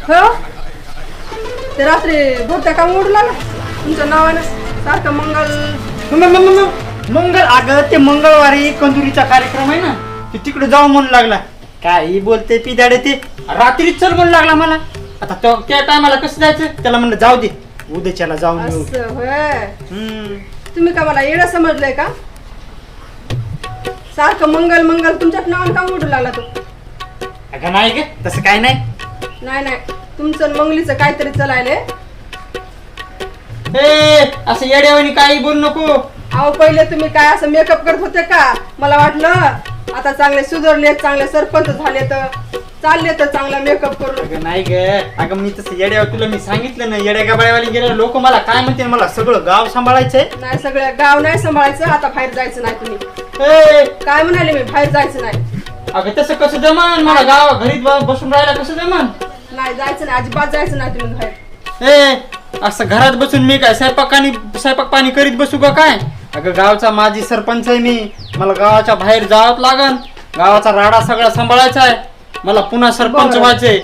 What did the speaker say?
हो ते रात्री भरत्या काम उडू लागला तुमच्या नावानं सारखं मंगल अगं ते मंगळवारी कंदुरीचा कार्यक्रम आहे ना ते तिकडे जाऊ म्हणू लागला. काही बोलते पिदाडे ते रात्रीच चल म्हणू लागला मला. आता त्या टायमाला कसं जायचं त्याला म्हणलं जाऊ दे उद्याच्याला जाऊन येऊ. असं होय. तुम्ही का मला येडा समजलंय का? सारखं मंगल मंगल तुमच्याच नावानं काम उडू लागला तो. अगं नाही गे तसं काय नाही. नाही नाही तुमचं मंगलीचं काहीतरी चलायले. असं येड्यावानी काही बोलू नको. अहो पहिले तुम्ही काय असं मेकअप करत होते का? मला वाटलं आता चांगले सुधारले चांगले सरपंच झाले तर चालले तर चांगला मेकअप करून. अगं नाही ग अगं मी तसं येड्यावर तुला मी सांगितलं ना येड्या गाबाळ्यावाली गेले लोक मला काय म्हणते मला सगळं गाव सांभाळायचंय. नाही सगळं गाव नाही सांभाळायचं. आता बाहेर जायचं नाही तुम्ही. काय म्हणाले मी बाहेर जायचं नाही. अगं तसं कसं जमान मला गाव घरीत बसून राहायला कसं जमान. नाही जायचं नाही अजिबात जायचं नाही तुम्ही बाहेर. असं घरात बसून मी काय स्वयंपाक पाणी करीत बसू का काय. अगं गावचा माजी सरपंच आहे मी. मला गावाच्या बाहेर जावंच लागन. गावाचा राडा सगळा सांभाळायचा आहे. मला पुन्हा सरपंच व्हायचंय.